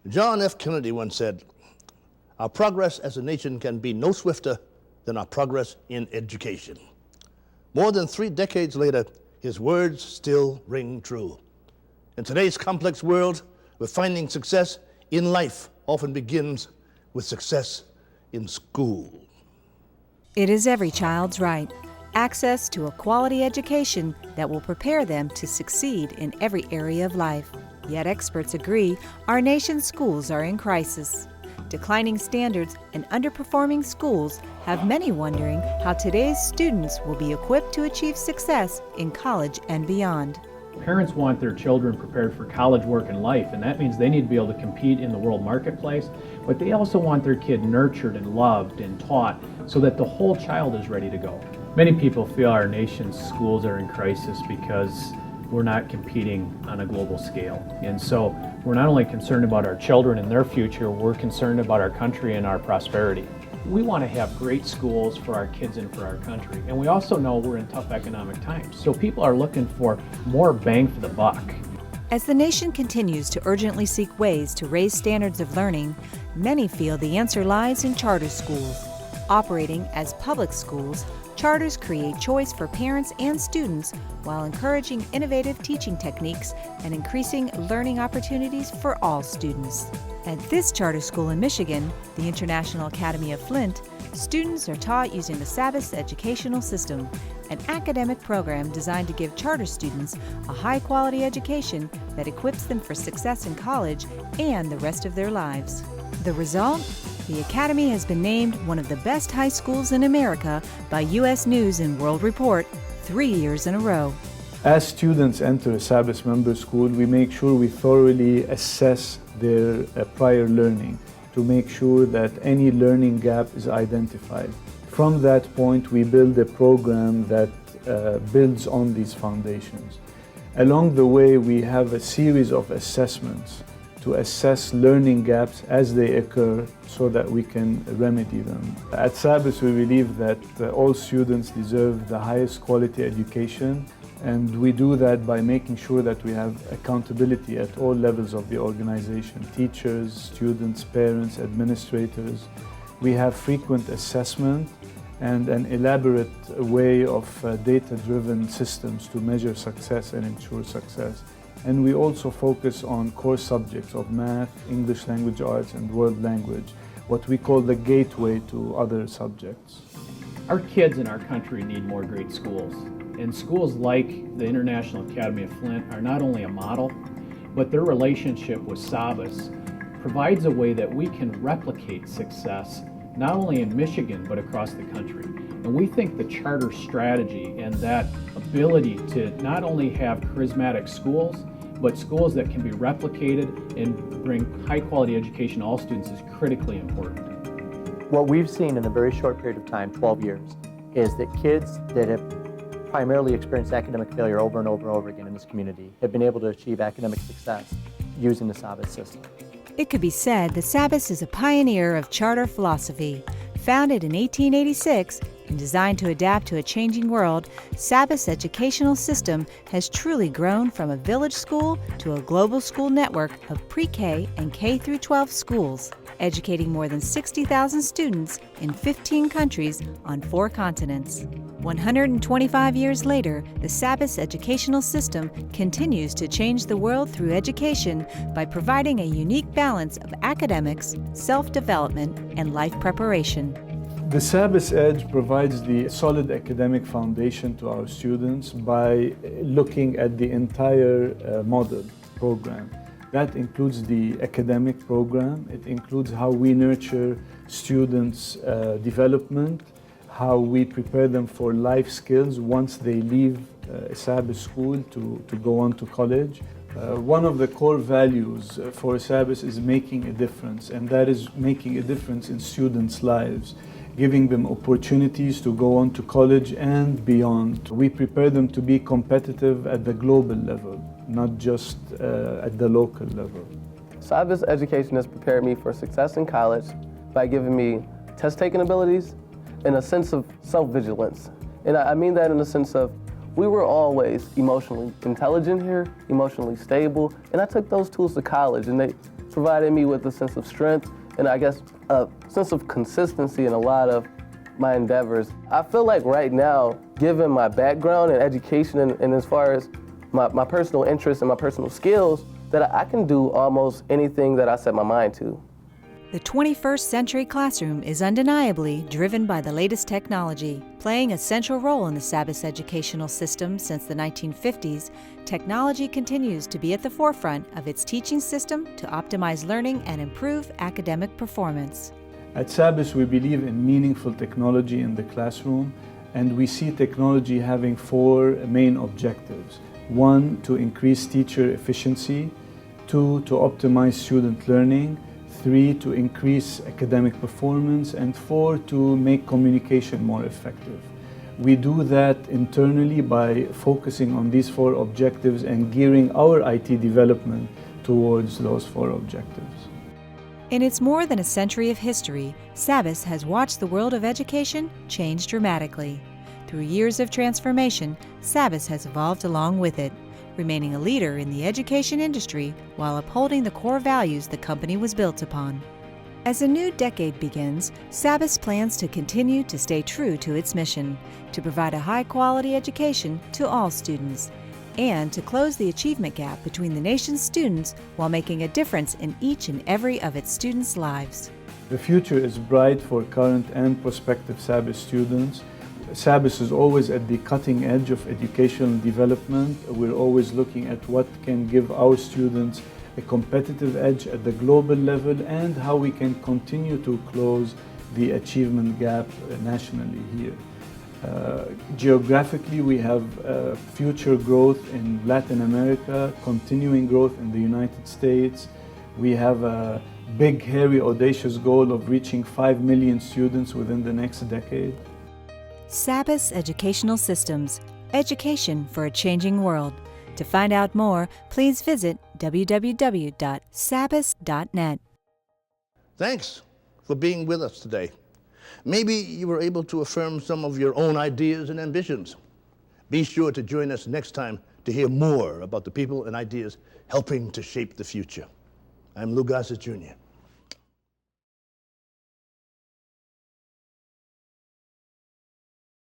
John F. Kennedy once said, "Our progress as a nation can be no swifter than our progress in education." More than 3 decades later, his words still ring true. In today's complex world, where finding success in life often begins with success in school. It is every child's right. Access to a quality education that will prepare them to succeed in every area of life. Yet experts agree our nation's schools are in crisis. Declining standards and underperforming schools have many wondering how today's students will be equipped to achieve success in college and beyond. Parents want their children prepared for college, work, and life, and that means they need to be able to compete in the world marketplace, but they also want their kid nurtured and loved and taught so that the whole child is ready to go. Many people feel our nation's schools are in crisis because we're not competing on a global scale. And so we're not only concerned about our children and their future, we're concerned about our country and our prosperity. We want to have great schools for our kids and for our country. And we also know we're in tough economic times. So people are looking for more bang for the buck. As the nation continues to urgently seek ways to raise standards of learning, many feel the answer lies in charter schools. Operating as public schools, charters create choice for parents and students while encouraging innovative teaching techniques and increasing learning opportunities for all students. At this charter school in Michigan, the International Academy of Flint, students are taught using the SABIS Educational System, an academic program designed to give charter students a high-quality education that equips them for success in college and the rest of their lives. The result? The Academy has been named one of the best high schools in America by U.S. News and World Report 3 years in a row. As students enter a SABIS member school, we make sure we thoroughly assess their prior learning to make sure that any learning gap is identified. From that point, we build a program that builds on these foundations. Along the way, we have a series of assessments to assess learning gaps as they occur so that we can remedy them. At SABIS, we believe that all students deserve the highest quality education, and we do that by making sure that we have accountability at all levels of the organization: teachers, students, parents, administrators. We have frequent assessment and an elaborate way of data-driven systems to measure success and ensure success. And we also focus on core subjects of math, English language arts, and world language, what we call the gateway to other subjects. Our kids in our country need more great schools. And schools like the International Academy of Flint are not only a model, but their relationship with SABIS provides a way that we can replicate success not only in Michigan, but across the country. And we think the charter strategy and that ability to not only have charismatic schools, but schools that can be replicated and bring high quality education to all students is critically important. What we've seen in a very short period of time, 12 years, is that kids that have primarily experienced academic failure over and over and over again in this community have been able to achieve academic success using the SABIS system. It could be said that SABIS is a pioneer of charter philosophy. Founded in 1886 and designed to adapt to a changing world, SABIS Educational System has truly grown from a village school to a global school network of pre-K and K-12 schools, educating more than 60,000 students in 15 countries on 4 continents. 125 years later, the SABIS Educational System continues to change the world through education by providing a unique balance of academics, self-development, and life preparation. The SABIS Edge provides the solid academic foundation to our students by looking at the entire model program. That includes the academic program. It includes how we nurture students' development, how we prepare them for life skills once they leave a SABIS school to go on to college. One of the core values for SABIS is making a difference, and that is making a difference in students' lives, giving them opportunities to go on to college and beyond. We prepare them to be competitive at the global level, not just at the local level. SABIS education has prepared me for success in college by giving me test-taking abilities and a sense of self-vigilance. And I mean that in the sense of we were always emotionally intelligent here, emotionally stable, and I took those tools to college, and provided me with a sense of strength and I guess a sense of consistency in a lot of my endeavors. I feel like right now, given my background in education and as far as my personal interests and my personal skills, that I can do almost anything that I set my mind to. The 21st century classroom is undeniably driven by the latest technology. Playing a central role in the SABIS educational system since the 1950s, technology continues to be at the forefront of its teaching system to optimize learning and improve academic performance. At SABIS, we believe in meaningful technology in the classroom, and we see technology having four main objectives. One, to increase teacher efficiency. Two, to optimize student learning. Three, to increase academic performance. And four, to make communication more effective. We do that internally by focusing on these four objectives and gearing our IT development towards those four objectives. In its more than a century of history, SABIS has watched the world of education change dramatically. Through years of transformation, SABIS has evolved along with it, remaining a leader in the education industry while upholding the core values the company was built upon. As a new decade begins, SABIS plans to continue to stay true to its mission, to provide a high-quality education to all students, and to close the achievement gap between the nation's students while making a difference in each and every of its students' lives. The future is bright for current and prospective SABIS students. SABIS is always at the cutting edge of educational development. We're always looking at what can give our students a competitive edge at the global level and how we can continue to close the achievement gap nationally here. Geographically, we have future growth in Latin America, continuing growth in the United States. We have a big, hairy, audacious goal of reaching 5 million students within the next decade. SABIS Educational Systems, education for a changing world. To find out more, please visit www.sabis.net. Thanks for being with us today. Maybe you were able to affirm some of your own ideas and ambitions. Be sure to join us next time to hear more about the people and ideas helping to shape the future. I'm Lou Gossett Jr.